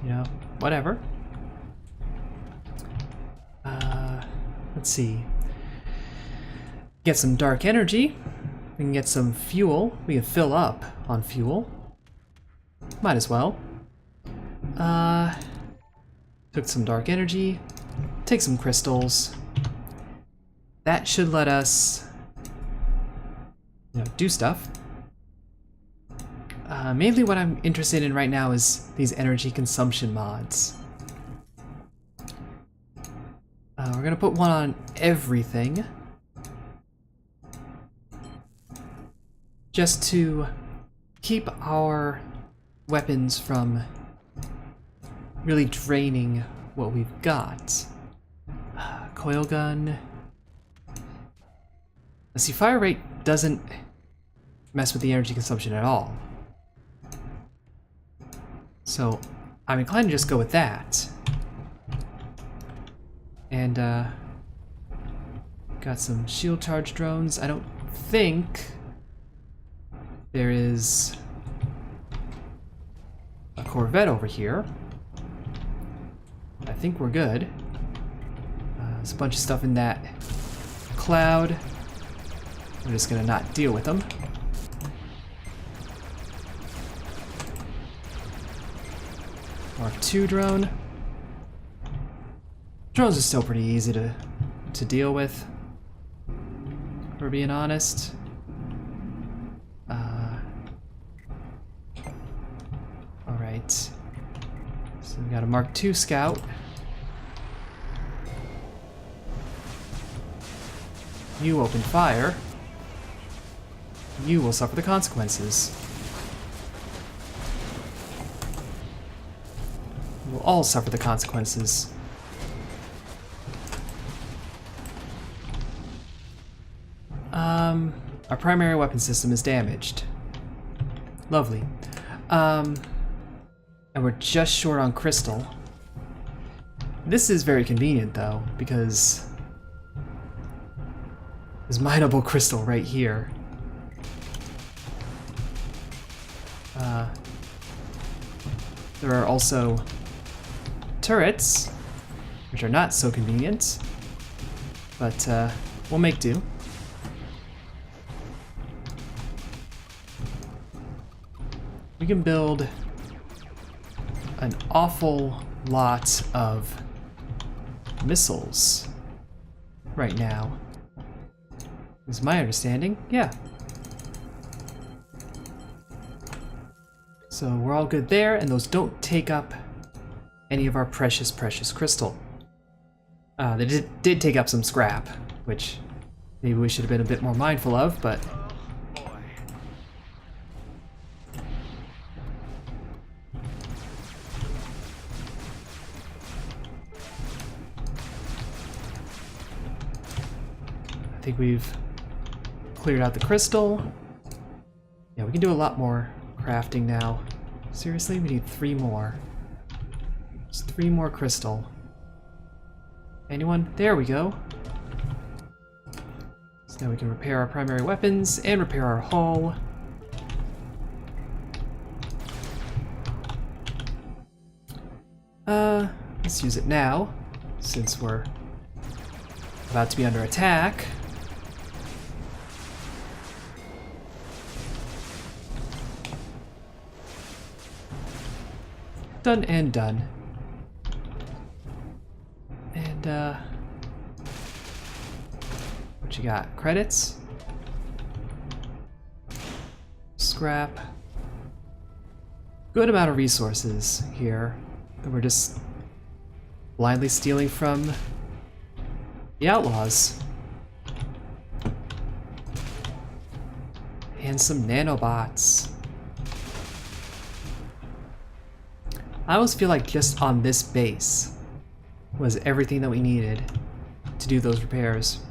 you know, whatever. Let's see. Get some dark energy. We can get some fuel. We can fill up on fuel. Might as well. Took some dark energy. Take some crystals. That should let us, you know, do stuff. Mainly what I'm interested in right now is these energy consumption mods. We're gonna put one on everything. Just to keep our weapons from really draining what we've got. Coil gun. Let's see, fire rate doesn't mess with the energy consumption at all. So I'm inclined to just go with that. And got some shield charge drones. I don't think there is a Corvette over here. I think we're good. There's a bunch of stuff in that cloud. We're just gonna not deal with them. Mark II drone. Drones are still pretty easy to deal with, if we're being honest. Alright. So we got a Mark II scout. You open fire. You will suffer the consequences. We will all suffer the consequences. Our primary weapon system is damaged. Lovely. And we're just short on crystal. This is very convenient though, because there's mineable crystal right here. There are also turrets, which are not so convenient, but we'll make do. We can build an awful lot of missiles right now. Is my understanding? Yeah. So we're all good there, and those don't take up any of our precious crystal. They did take up some scrap, which maybe we should have been a bit more mindful of, but... I think we've cleared out the crystal. Yeah, we can do a lot more crafting now. Seriously, we need 3 more. Just 3 more crystal. Anyone? There we go. So now we can repair our primary weapons and repair our hull. Let's use it now, since we're about to be under attack. Done and done. And, what you got? Credits? Scrap. Good amount of resources here that we're just blindly stealing from the outlaws. And some nanobots. I always feel like just on this base was everything that we needed to do those repairs.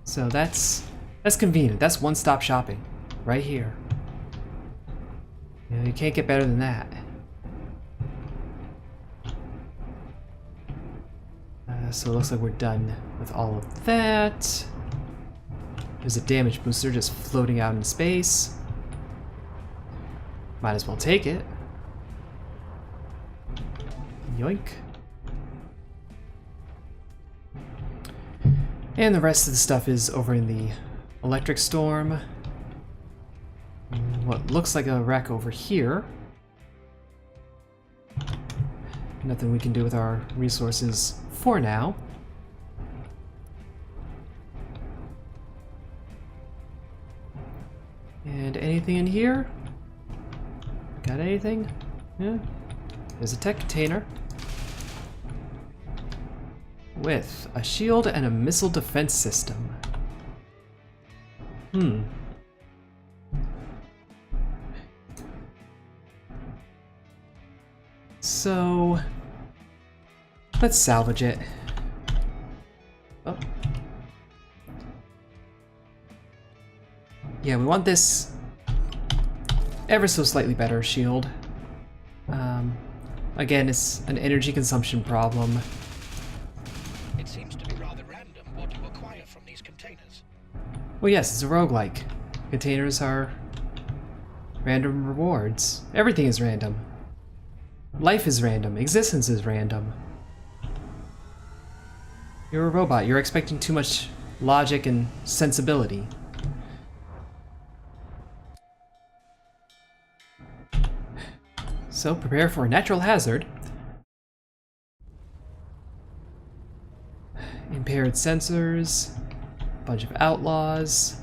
So that's convenient. That's one-stop shopping right here. You know, you can't get better than that. So it looks like we're done with all of that. There's a damage booster just floating out in space. Might as well take it. Yoink. And the rest of the stuff is over in the electric storm. What looks like a wreck over here. Nothing we can do with our resources for now. And anything in here? Got anything? Yeah. There's a tech container with a shield and a missile defense system. So let's salvage it. Oh. Yeah, we want this ever so slightly better shield. Again, it's an energy consumption problem.
It seems to be rather random what you acquire from these containers.
Well, yes, it's a roguelike. Containers are random rewards. Everything is random. Life is random. Existence is random. You're a robot. You're expecting too much logic and sensibility. So prepare for a natural hazard. Impaired sensors. Bunch of outlaws.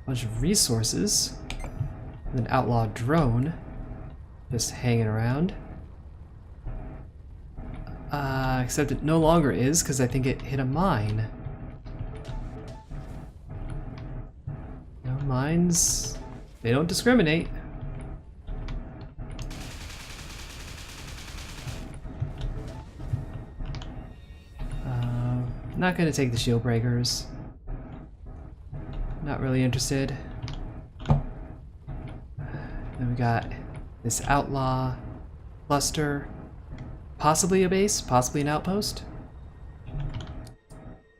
Bunch of resources. An outlaw drone just hanging around. Except it no longer is because I think it hit a mine. No, mines, they don't discriminate. not gonna take the shield breakers. Not really interested. Then we got this outlaw cluster. Possibly a base, possibly an outpost.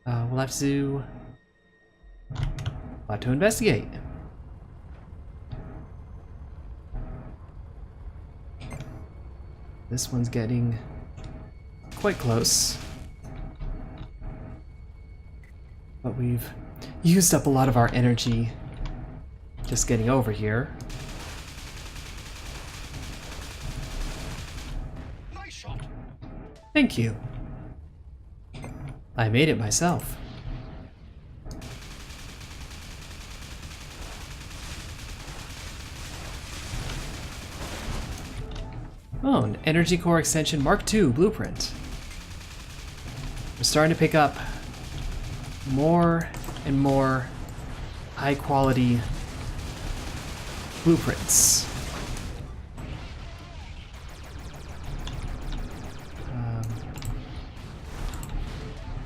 We'll have to investigate. This one's getting quite close. But we've used up a lot of our energy just getting over here.
Nice shot.
Thank you. I made it myself. Oh, an Energy Core Extension Mark II blueprint. We're starting to pick up more and more high quality blueprints.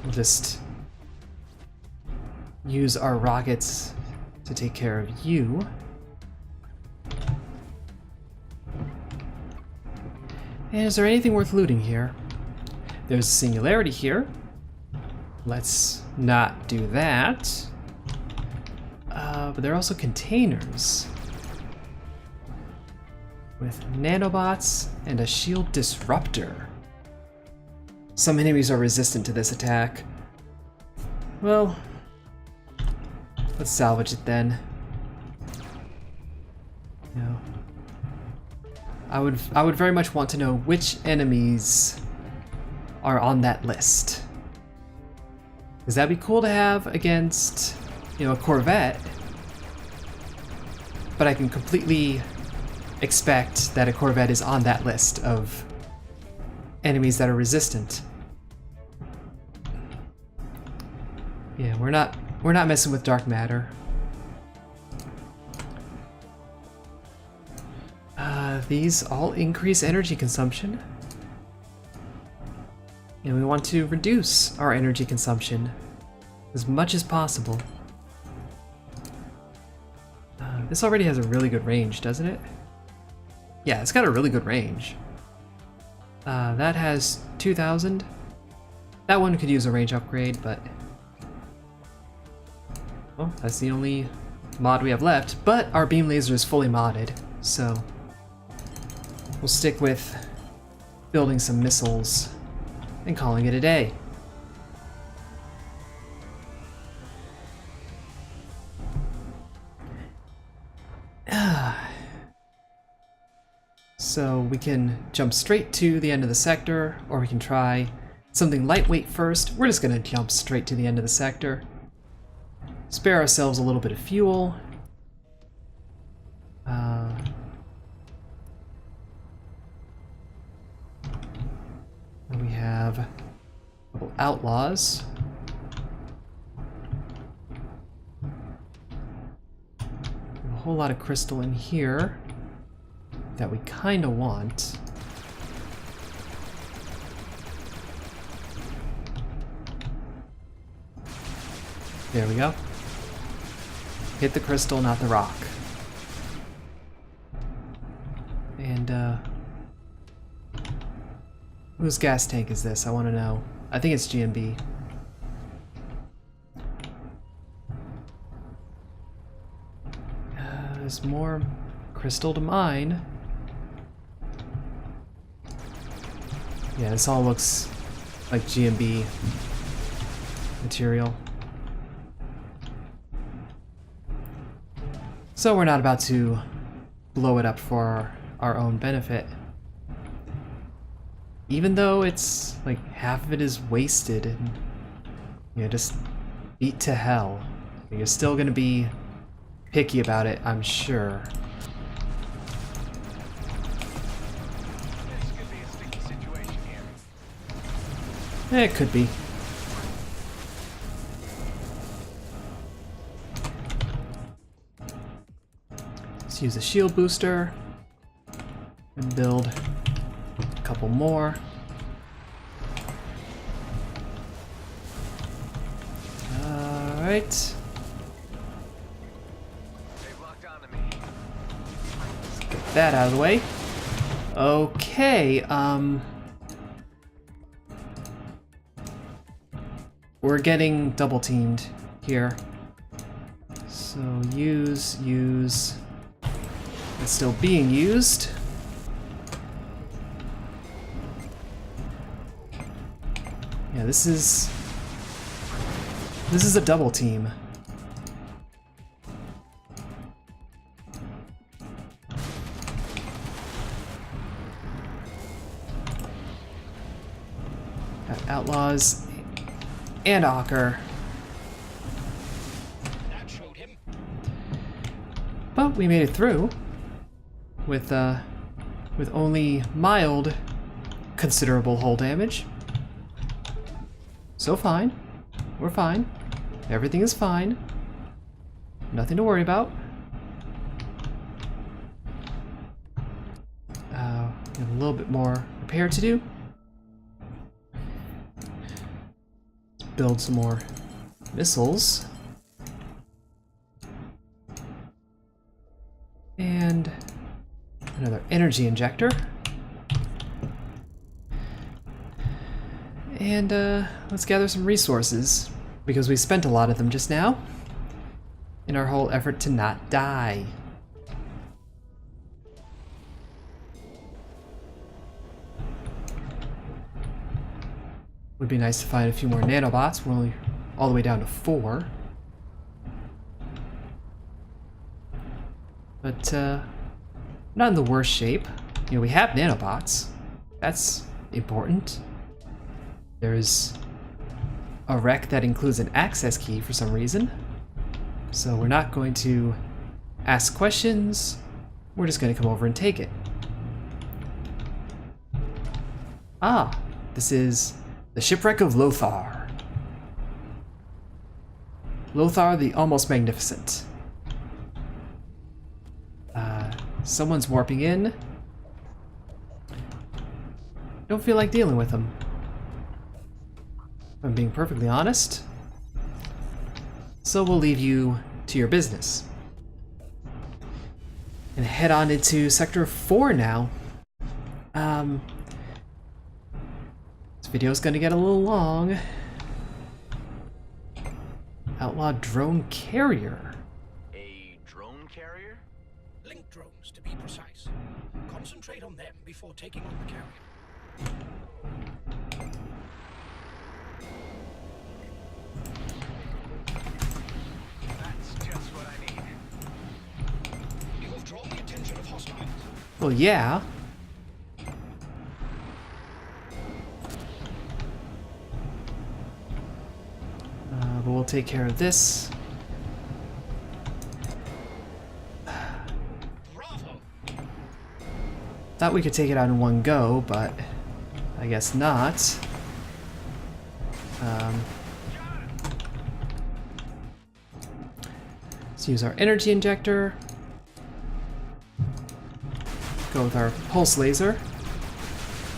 We'll just use our rockets to take care of you. And is there anything worth looting here? There's a singularity here. Let's not do that. But there are also containers with nanobots and a shield disruptor. Some enemies are resistant to this attack. Well, let's salvage it then. No. I would very much want to know which enemies are on that list. Because that'd be cool to have against, a Corvette. But I can completely expect that a Corvette is on that list of enemies that are resistant. Yeah, we're not messing with dark matter. These all increase energy consumption. And we want to reduce our energy consumption as much as possible. This already has a really good range, doesn't it? Yeah, it's got a really good range. That has 2,000. That one could use a range upgrade, but... well, that's the only mod we have left. But our beam laser is fully modded, so... we'll stick with building some missiles and calling it a day. So we can jump straight to the end of the sector, or we can try something lightweight first. We're just gonna jump straight to the end of the sector. Spare ourselves a little bit of fuel. We have a couple outlaws. A whole lot of crystal in here that we kind of want. There we go. Hit the crystal, not the rock. And, whose gas tank is this? I want to know. I think it's GMB. There's more crystal to mine. Yeah, this all looks like GMB material. So we're not about to blow it up for our own benefit. Even though it's like half of it is wasted and just beat to hell. You're still gonna be picky about it, I'm sure.
This could be a sticky situation here.
It could be. Let's use a shield booster and build a couple more. Alright.
They've locked onto me.
Get that out of the way. Okay, we're getting double teamed here. So use. It's still being used. Yeah, this is a double team. Got outlaws and Ocker.
That showed him.
But we made it through with only mild considerable hull damage. So fine. We're fine. Everything is fine. Nothing to worry about. We have a little bit more repair to do. Build some more missiles. And another energy injector. And let's gather some resources, because we spent a lot of them just now in our whole effort to not die. Would be nice to find a few more nanobots. We're only all the way down to 4. But not in the worst shape. You know, we have nanobots. That's important. There's a wreck that includes an access key for some reason. So we're not going to ask questions. We're just going to come over and take it. Ah, this is the shipwreck of Lothar. Lothar the Almost Magnificent. Someone's warping in. Don't feel like dealing with them, if I'm being perfectly honest. So we'll leave you to your business. And head on into Sector 4 now. This video's gonna get a little long. Outlaw drone carrier.
A drone carrier?
Link drones, to be precise. Concentrate on them before taking on the carrier.
That's just what I need.
You have drawn the attention of hostiles.
Well, yeah. But we'll take care of this.
Bravo!
Thought we could take it out in one go, but I guess not. Let's use our energy injector. Go with our pulse laser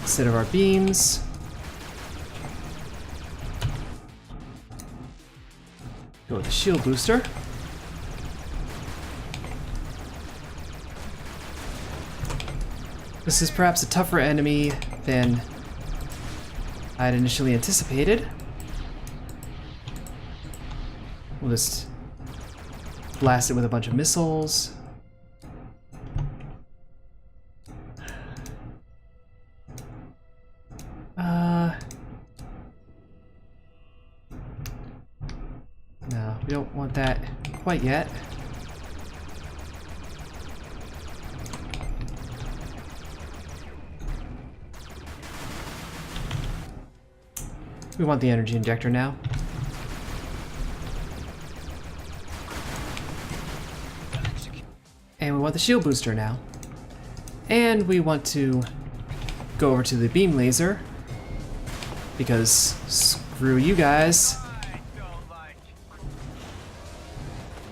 instead of our beams. Go with the shield booster. This is perhaps a tougher enemy than I had initially anticipated. We'll just blast it with a bunch of missiles. No, we don't want that quite yet. We want the energy injector now. And we want the shield booster now. And we want to go over to the beam laser, because screw you guys.
I don't like.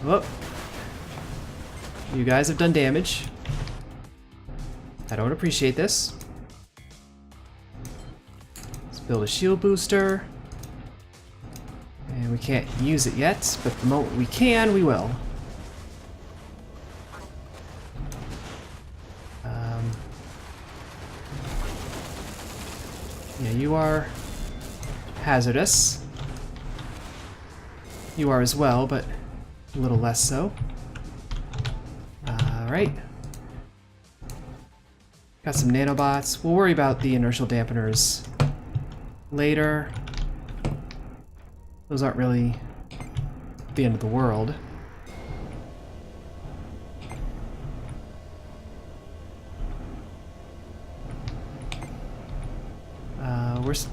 Whoop. You guys have done damage. I don't appreciate this. Let's build a shield booster. And And we can't use it yet, but the moment we can, we will. Yeah, you are hazardous. You are as well, but a little less so. Alright. Got some nanobots. We'll worry about the inertial dampeners later. Those aren't really the end of the world.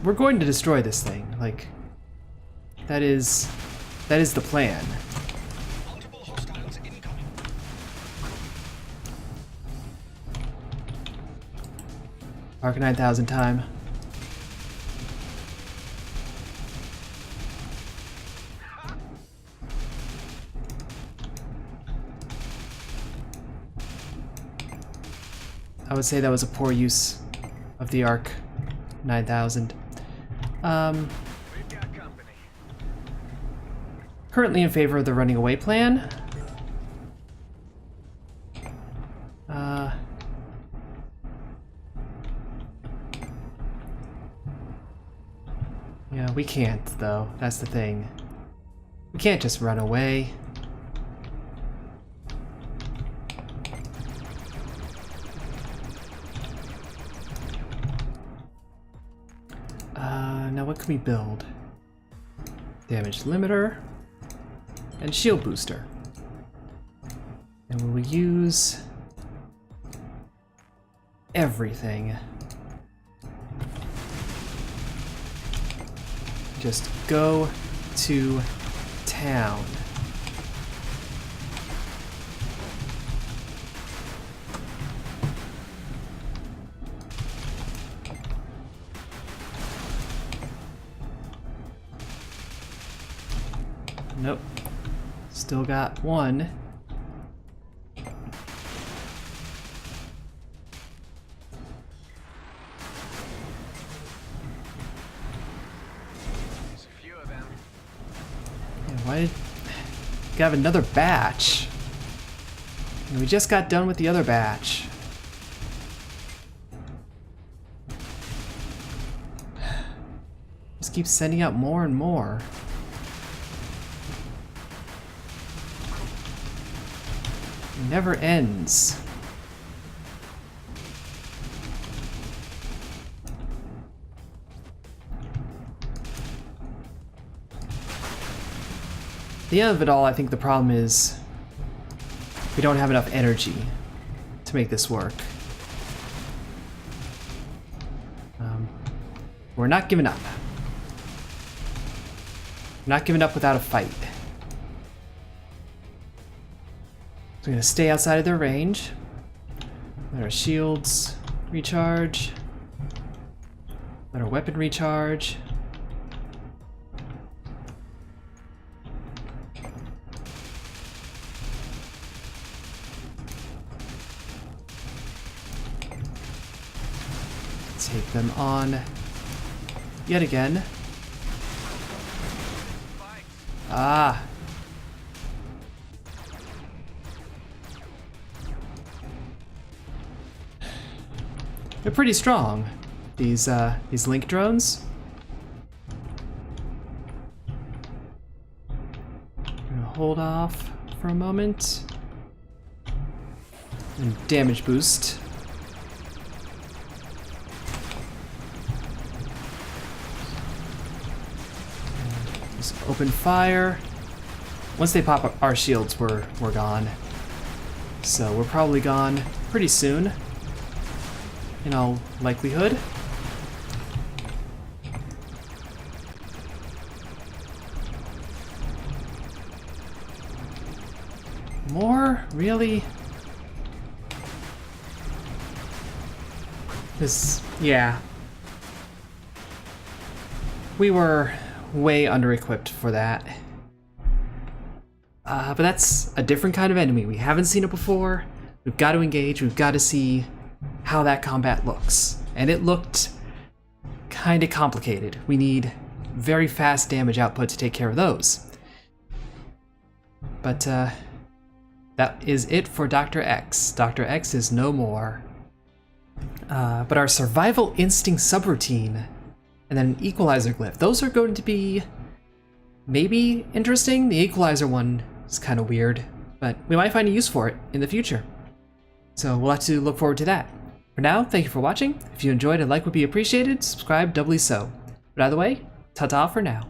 We're going to destroy this thing. Like, that is the plan.
Multiple hostiles incoming.
Arc 9000 time. I would say that was a poor use of the Arc 9000.
We've got company.
Currently in favor of the running away plan. Yeah, we can't though. That's the thing. We can't just run away. Now what can we build? Damage limiter and shield booster. And we will use everything. Just go to town. Nope. Still got one.
There's a few of them.
Yeah, why did... Gotta have another batch. And we just got done with the other batch. Just keep sending out more and more. It never ends. At the end of it all, I think the problem is we don't have enough energy to make this work. We're not giving up. We're not giving up without a fight. So we're gonna stay outside of their range. Let our shields recharge. Let our weapon recharge. Take them on yet again. Ah. They're pretty strong, these link drones. I'm gonna hold off for a moment. And damage boost. Just open fire. Once they pop up, our shields, we're gone. So we're probably gone pretty soon. In all likelihood. More? Really? This, yeah. We were way under-equipped for that. But that's a different kind of enemy. We haven't seen it before. We've got to engage. We've got to see how that combat looks. And it looked kind of complicated. We need very fast damage output to take care of those. But that is it for Dr. X. Dr. X is no more. But our survival instinct subroutine and then an equalizer glyph, those are going to be maybe interesting. The equalizer one is kind of weird, but we might find a use for it in the future. So we'll have to look forward to that. For now, thank you for watching. If you enjoyed, a like would be appreciated. Subscribe doubly so. But either way, ta-ta for now.